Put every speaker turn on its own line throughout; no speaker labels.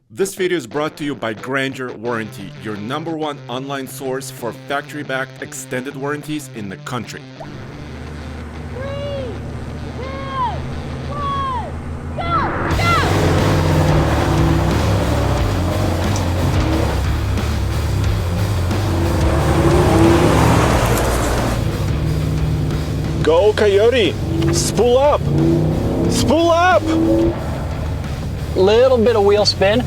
This video is brought to you by Grandeur Warranty, your #1 online source for factory-backed extended warranties in the country.
3, 2, 1, go!
Go, Coyote! Spool up! Spool up!
Little bit of wheel spin,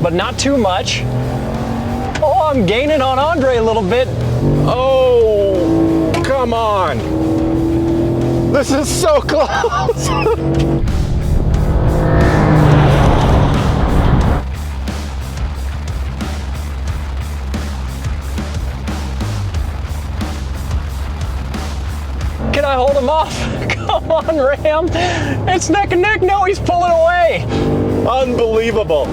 but not too much. Oh, I'm gaining on Andre a little bit.
Oh, come on! This is so close!
Can I hold him off? Come on, Ram. It's neck and neck. No, he's pulling away.
Unbelievable!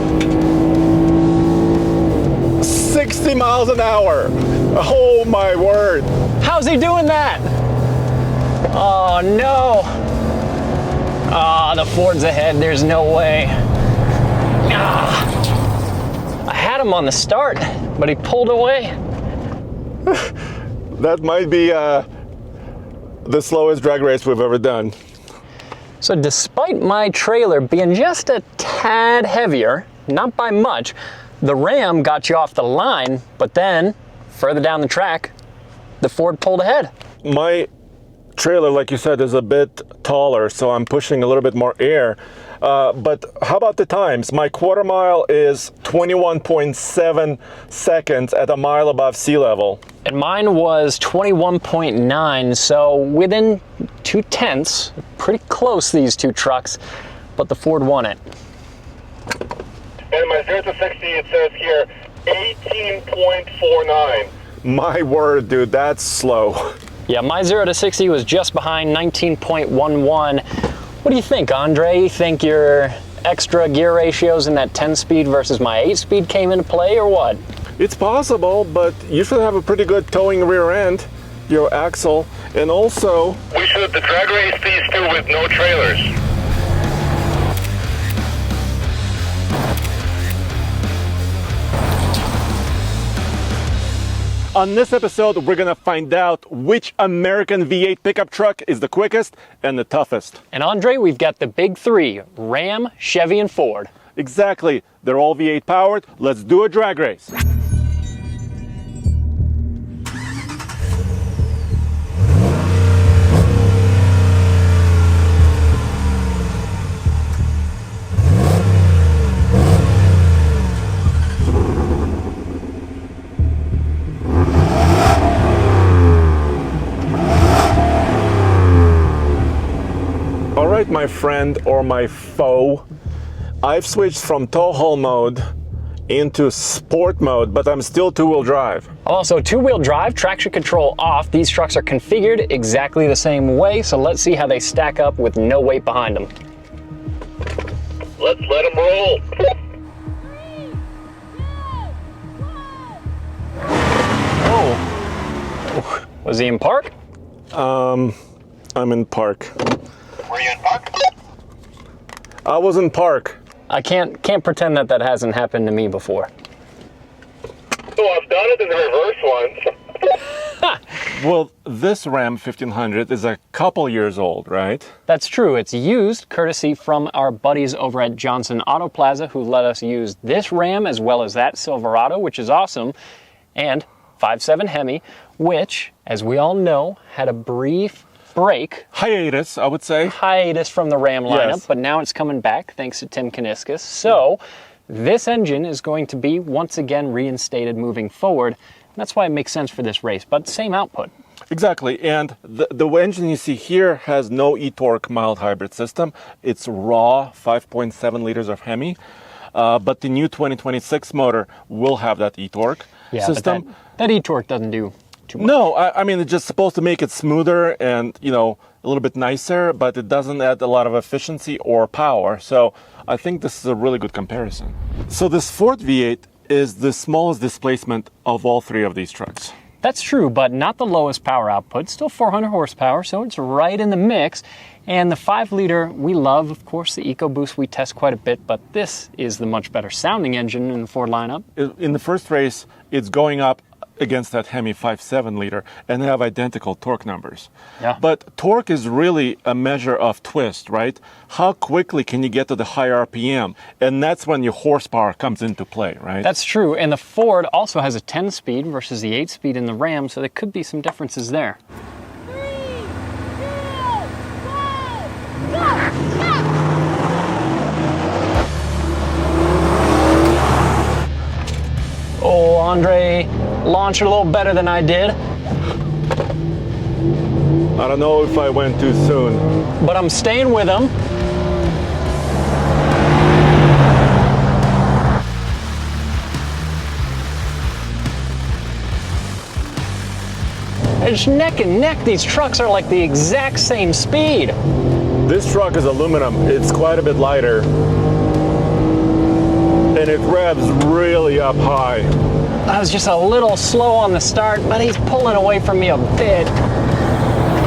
60 miles an hour! Oh my word!
How's he doing that? Oh, no. Ah, the Ford's ahead. There's no way. Ah. I had him on the start, but he pulled away.
That might be the slowest drag race we've ever done.
So despite my trailer being just a tad heavier, not by much, the Ram got you off the line, but then further down the track, the Ford pulled ahead.
My trailer, like you said, is a bit taller, so I'm pushing a little bit more air. But how about the times? My quarter mile is 21.7 seconds at a mile above sea level.
And mine was 21.9, so within 0.2, pretty close, these two trucks, but the Ford won it.
And my 0 to 60, it says here, 18.49.
My word, dude, that's slow.
Yeah, my 0 to 60 was just behind 19.11. What do you think, Andre? You think your extra gear ratios in that 10-speed versus my 8-speed came into play, or what?
It's possible, but you should have a pretty good towing rear end, your axle, and also...
We should drag race these two with no trailers.
On this episode, we're gonna find out which American V8 pickup truck is the quickest and the toughest.
And Andre, we've got the big three, Ram, Chevy, and Ford.
Exactly, they're all V8 powered. Let's do a drag race. All right, my friend or my foe, I've switched from tow haul mode into sport mode, but I'm still two-wheel drive.
Also, two-wheel drive, traction control off. These trucks are configured exactly the same way, so let's see how they stack up with no weight behind them.
Let's let them roll.
3, 2, 1.
Oh, was he in park?
I'm in park.
Were you in park?
I was in park.
I can't pretend that hasn't happened to me before.
So I've done it in the reverse once.
Well, this Ram 1500 is a couple years old, right?
That's true. It's used courtesy from our buddies over at Johnson Auto Plaza, who let us use this Ram as well as that Silverado, which is awesome, and 5.7 Hemi, which, as we all know, had a brief break.
Hiatus, I would say.
Hiatus from the Ram lineup,
Yes.
but now it's coming back thanks to Tim Kuniskis. So this engine is going to be once again reinstated moving forward. That's why it makes sense for this race, but same output.
Exactly, and the engine you see here has no e-torque mild hybrid system. It's raw 5.7 liters of Hemi, but the new 2026 motor will have that e-torque system.
But that e-torque doesn't do too much.
No, I mean, it's just supposed to make it smoother and, you know, a little bit nicer, but it doesn't add a lot of efficiency or power. So I think this is a really good comparison. So this Ford V8 is the smallest displacement of all three of these trucks.
That's true, but not the lowest power output. Still 400 horsepower, so it's right in the mix. And the 5-liter we love, of course, the EcoBoost we test quite a bit, but this is the much better sounding engine in the Ford lineup.
In the first race, it's going up against that Hemi 5.7 liter, and they have identical torque numbers.
Yeah.
But torque is really a measure of twist, right? How quickly can you get to the high RPM? And that's when your horsepower comes into play, right?
That's true, and the Ford also has a 10-speed versus the 8-speed in the Ram, so there could be some differences there.
3, 2, 1, go!
Oh, Andre launched it a little better than I did,
I don't know if I went too soon.
but I'm staying with him. It's neck and neck. These trucks are like the exact same speed.
This truck is aluminum. It's quite a bit lighter. And it revs really up high.
I was just a little slow on the start, but he's pulling away from me a bit.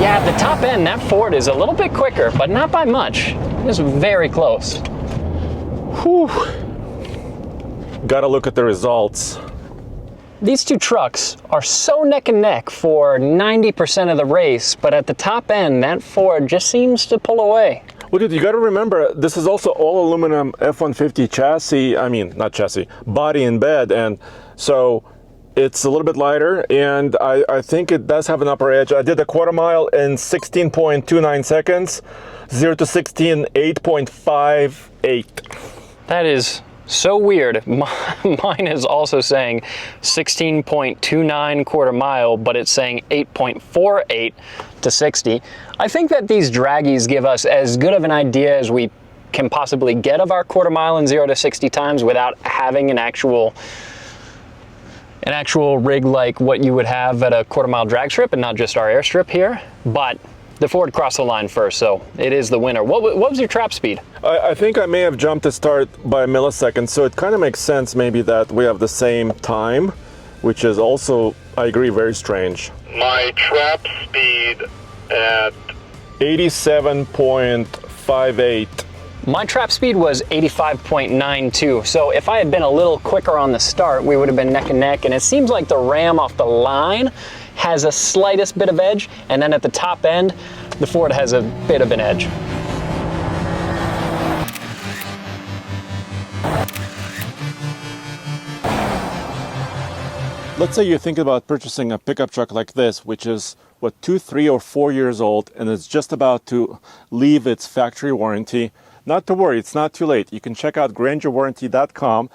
Yeah, at the top end, that Ford is a little bit quicker, but not by much. It was very close.
Whew. Gotta look at the results.
These two trucks are so neck and neck for 90% of the race, but at the top end, that Ford just seems to pull away.
Well, dude, you gotta remember, this is also all aluminum F-150 chassis, not chassis, body and bed, and so it's a little bit lighter, and I think it does have an upper edge. I did a quarter mile in 16.29 seconds, 0 to 16, 8.58.
That is so weird. Mine is also saying 16.29 quarter mile, but it's saying 8.48 to 60. I think that these draggies give us as good of an idea as we can possibly get of our quarter mile in 0 to 60 times without having an actual rig like what you would have at a quarter mile drag strip and not just our airstrip here. But the Ford crossed the line first, so it is the winner. What was your trap speed?
I think I may have jumped the start by a millisecond, so it kind of makes sense maybe that we have the same time, which is also, I agree, very strange.
My trap speed at
87.58.
My trap speed was 85.92, so if I had been a little quicker on the start, we would have been neck and neck, and it seems like the Ram off the line has a slightest bit of edge, and then at the top end, the Ford has a bit of an edge.
Let's say you're thinking about purchasing a pickup truck like this, which is, 2, 3, or 4 years old, and it's just about to leave its factory warranty. Not to worry, it's not too late. You can check out GrangerWarranty.com,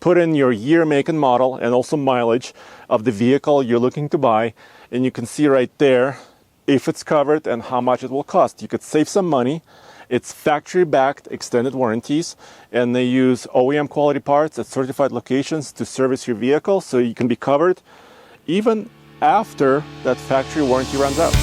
put in your year, make, and model, and also mileage of the vehicle you're looking to buy, and you can see right there if it's covered and how much it will cost. You could save some money. It's factory-backed extended warranties, and they use OEM quality parts at certified locations to service your vehicle, so you can be covered even after that factory warranty runs out.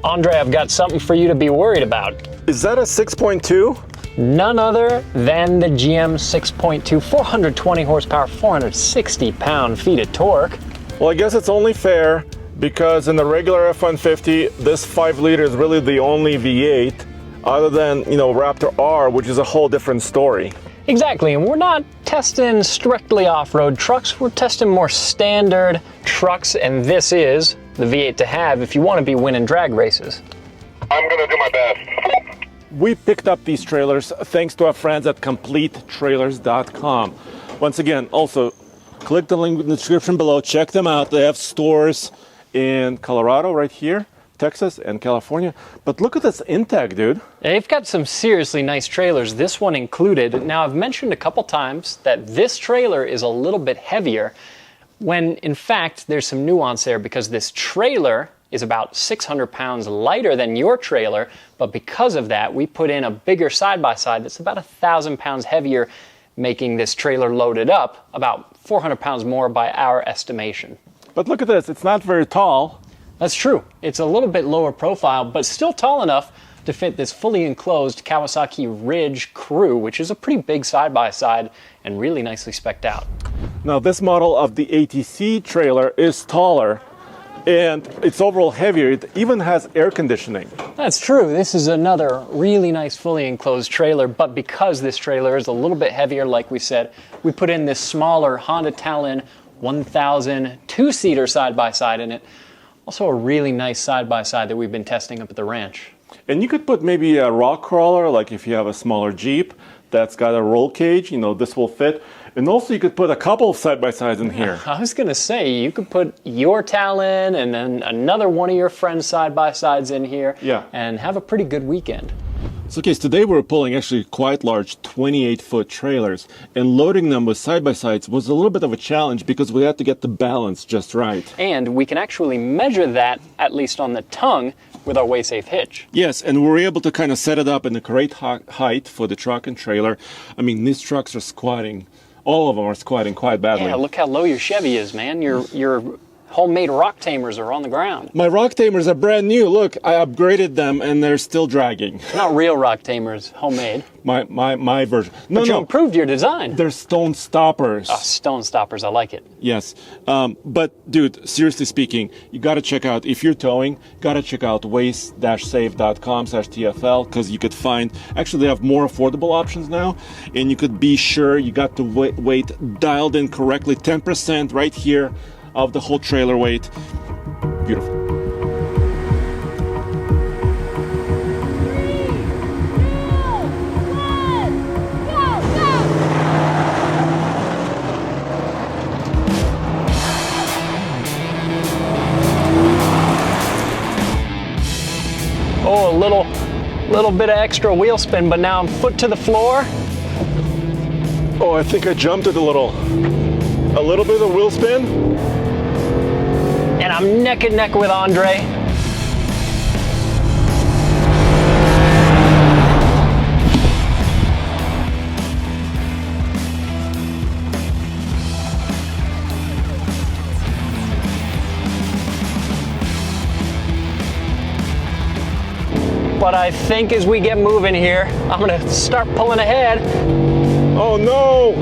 Andre, I've got something for you to be worried about.
Is that a 6.2?
None other than the GM 6.2, 420 horsepower, 460 pound-feet of torque.
Well, I guess it's only fair because in the regular F-150, this 5 liter is really the only V8 other than, Raptor R, which is a whole different story.
Exactly, and we're not testing strictly off-road trucks, we're testing more standard trucks, and this is the V8 to have if you want to be winning drag races.
I'm gonna do my best.
We picked up these trailers thanks to our friends at CompleteTrailers.com. Once again, also, click the link in the description below, check them out. They have stores in Colorado right here, Texas, and California. But look at this intake, dude.
They've got some seriously nice trailers, this one included. Now, I've mentioned a couple times that this trailer is a little bit heavier, when in fact there's some nuance there because this trailer is about 600 pounds lighter than your trailer, but because of that, we put in a bigger side-by-side that's about 1,000 pounds heavier, making this trailer loaded up about 400 pounds more by our estimation.
But look at this, it's not very tall.
That's true. It's a little bit lower profile, but still tall enough to fit this fully enclosed Kawasaki Ridge Crew, which is a pretty big side-by-side and really nicely spec'd out.
Now this model of the ATC trailer is taller and it's overall heavier. It even has air conditioning.
That's true. This is another really nice fully enclosed trailer, but because this trailer is a little bit heavier, like we said, we put in this smaller Honda Talon 1000 two-seater side-by-side in it. Also a really nice side-by-side that we've been testing up at the ranch.
And you could put maybe a rock crawler, like if you have a smaller Jeep that's got a roll cage, this will fit. And also you could put a couple of side-by-sides in here.
I was going to say, you could put your Talon and then another one of your friends' side-by-sides in here.
Yeah.
And have a pretty good weekend.
So, Kase, today we're pulling actually quite large 28-foot trailers, and loading them with side-by-sides was a little bit of a challenge because we had to get the balance just right.
And we can actually measure that, at least on the tongue, with our Way-Safe hitch.
Yes, and we're able to kind of set it up in the correct height for the truck and trailer. I mean, these trucks are squatting. All of them are squatting quite badly.
Yeah, look how low your Chevy is, man. Your homemade rock tamers are on the ground.
My rock tamers are brand new. Look, I upgraded them and they're still dragging.
Not real rock tamers, homemade.
My version. No,
But you
no.
improved your design.
They're stone stoppers.
Oh, stone stoppers, I like it.
Yes. But dude, seriously speaking, you gotta check out, if you're towing, gotta check out waste-safe.com/TFL, because you could find, actually they have more affordable options now, and you could be sure you got the weight dialed in correctly, 10% right here of the whole trailer weight. Beautiful.
3, 2, 1, go, go!
Oh, a little bit of extra wheel spin, but now I'm foot to the floor.
Oh, I think I jumped it a little. A little bit of wheel spin.
And I'm neck and neck with Andre. But I think as we get moving here, I'm gonna start pulling ahead.
Oh no!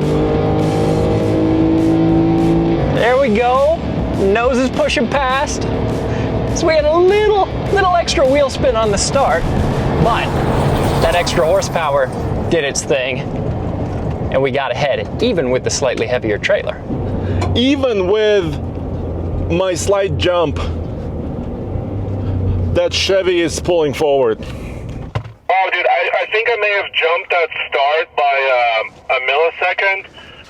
There we go. Nose is pushing past. So we had a little extra wheel spin on the start, but that extra horsepower did its thing, and we got ahead, even with the slightly heavier trailer.
Even with my slight jump, that Chevy is pulling forward.
Oh, dude, I think I may have jumped that start by a millisecond,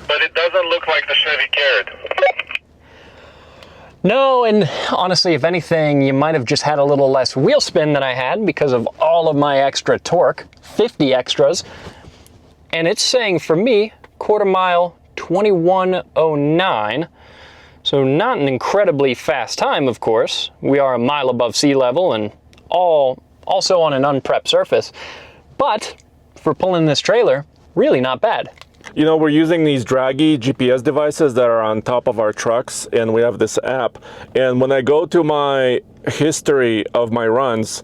but it doesn't look like the Chevy cared.
No, and honestly, if anything, you might have just had a little less wheel spin than I had because of all of my extra torque, 50 extras. And it's saying for me, quarter mile 21:09. So not an incredibly fast time, of course. We are a mile above sea level and also on an unprepped surface. But for pulling this trailer, really not bad.
We're using these draggy GPS devices that are on top of our trucks, and we have this app. And when I go to my history of my runs,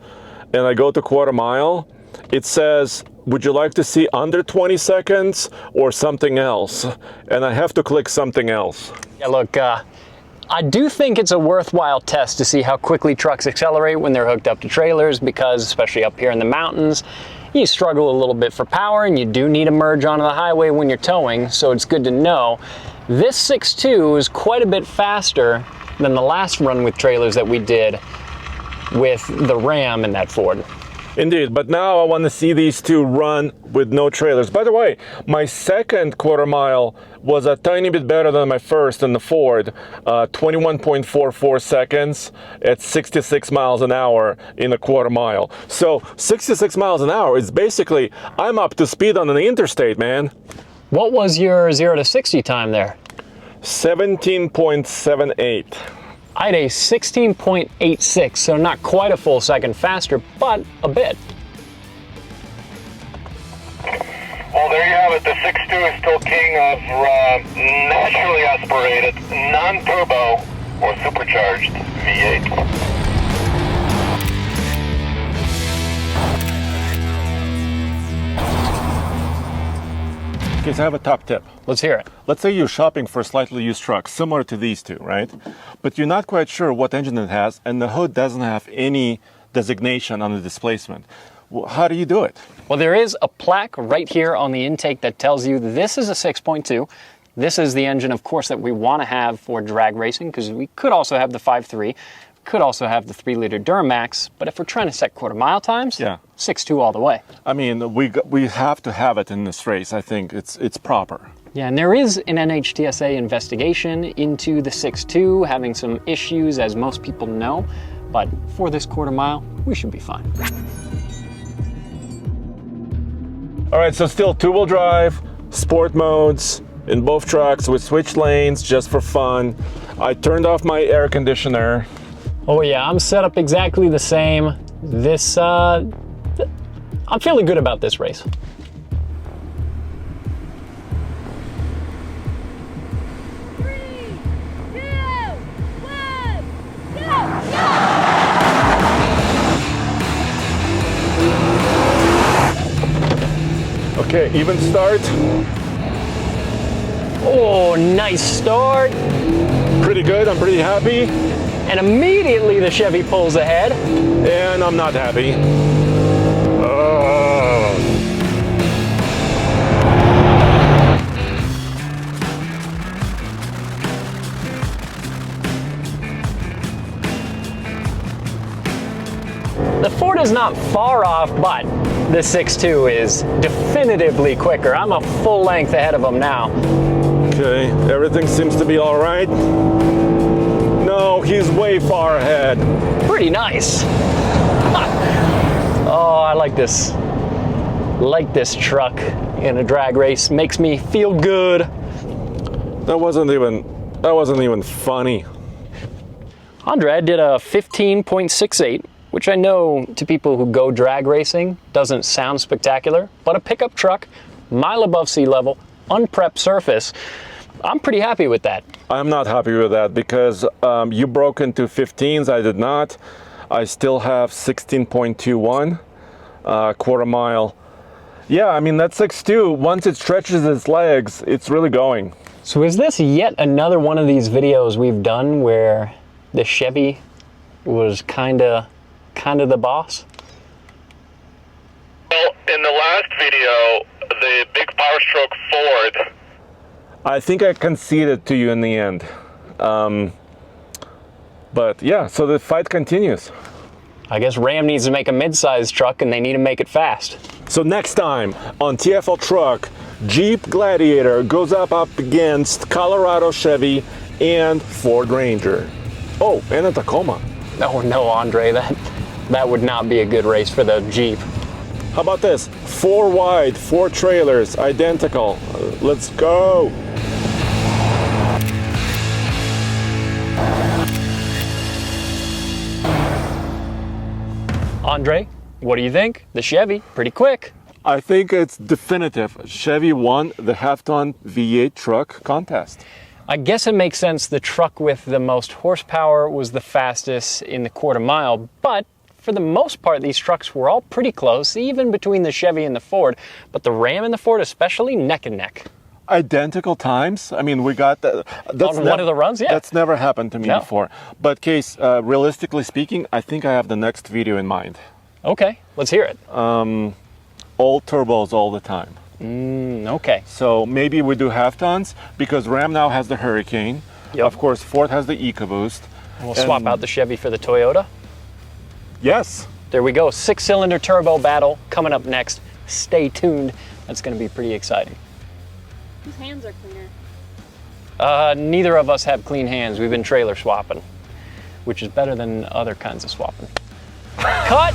and I go to quarter mile, it says, would you like to see under 20 seconds or something else? And I have to click something else.
Yeah, look, I do think it's a worthwhile test to see how quickly trucks accelerate when they're hooked up to trailers, because especially up here in the mountains, you struggle a little bit for power and you do need a merge onto the highway when you're towing, so it's good to know. This 6.2 is quite a bit faster than the last run with trailers that we did with the Ram and that Ford.
Indeed, but now I want to see these two run with no trailers. By the way, my second quarter mile was a tiny bit better than my first in the Ford, 21.44 seconds at 66 miles an hour in a quarter mile. So 66 miles an hour is basically, I'm up to speed on the interstate, man.
What was your 0 to 60 time there?
17.78.
I had a 16.86, so not quite a full second faster, but a bit.
Well, there you have it. The 6.2 is still king of naturally aspirated, non-turbo, or supercharged V8.
Okay, so I have a top tip.
Let's hear it.
Let's say you're shopping for a slightly used truck, similar to these two, right? But you're not quite sure what engine it has, and the hood doesn't have any designation on the displacement. Well, how do you do it?
Well, there is a plaque right here on the intake that tells you this is a 6.2. This is the engine, of course, that we want to have for drag racing, because we could also have the 5.3, could also have the 3-liter Duramax, but if we're trying to set quarter-mile times, 6.2 all the way.
I mean, we have to have it in this race. I think it's proper.
Yeah, and there is an NHTSA investigation into the 6.2, having some issues, as most people know, but for this quarter-mile, we should be fine.
All right, so still two-wheel drive, sport modes in both trucks. We switched lanes just for fun. I turned off my air conditioner.
Oh yeah, I'm set up exactly the same. This, I'm feeling good about this race.
Three, two, one, go!
Okay, even start.
Oh, nice start.
Pretty good, I'm pretty happy.
And immediately the Chevy pulls ahead.
And I'm not happy.
The Ford is not far off, but the 6.2 is definitively quicker. I'm a full length ahead of him now.
Okay, everything seems to be all right. No, he's way far ahead.
Pretty nice. Oh, I like this. Like this truck in a drag race. Makes me feel good.
That wasn't even funny.
Andre did a 15.68, which I know to people who go drag racing doesn't sound spectacular, but a pickup truck, mile above sea level, unprepped surface, I'm pretty happy with that.
I'm not happy with that because you broke into 15s, I did not. I still have 16.21 quarter mile. Yeah, I mean, that 6.2, once it stretches its legs, it's really going.
So is this yet another one of these videos we've done where the Chevy was kinda the boss?
Well, in the last video, the big power stroke Ford,
I think I conceded to you in the end. But yeah, so the fight continues.
I guess Ram needs to make a mid-sized truck and they need to make it fast.
So next time on TFL Truck, Jeep Gladiator goes up against Colorado Chevy and Ford Ranger. Oh, and a Tacoma.
Oh no, Andre, that would not be a good race for the Jeep.
How about this? 4 wide, 4 trailers, identical. Let's go.
Andre, what do you think? The Chevy, pretty quick.
I think it's definitive. Chevy won the half-ton V8 truck contest.
I guess it makes sense the truck with the most horsepower was the fastest in the quarter mile, but for the most part, these trucks were all pretty close, even between the Chevy and the Ford, but the Ram and the Ford especially neck and neck.
Identical times. I mean, we got that.
On one of the runs, yeah.
That's never happened to me before. But Kase, realistically speaking, I think I have the next video in mind.
Okay, let's hear it.
All turbos all the time.
Okay.
So maybe we do half tons because Ram now has the Hurricane.
Yep.
Of course, Ford has the EcoBoost.
We'll swap out the Chevy for the Toyota.
Yes.
There we go. 6-cylinder turbo battle coming up next. Stay tuned. That's going to be pretty exciting.
Whose hands are cleaner?
Neither of us have clean hands. We've been trailer swapping, which is better than other kinds of swapping. Cut!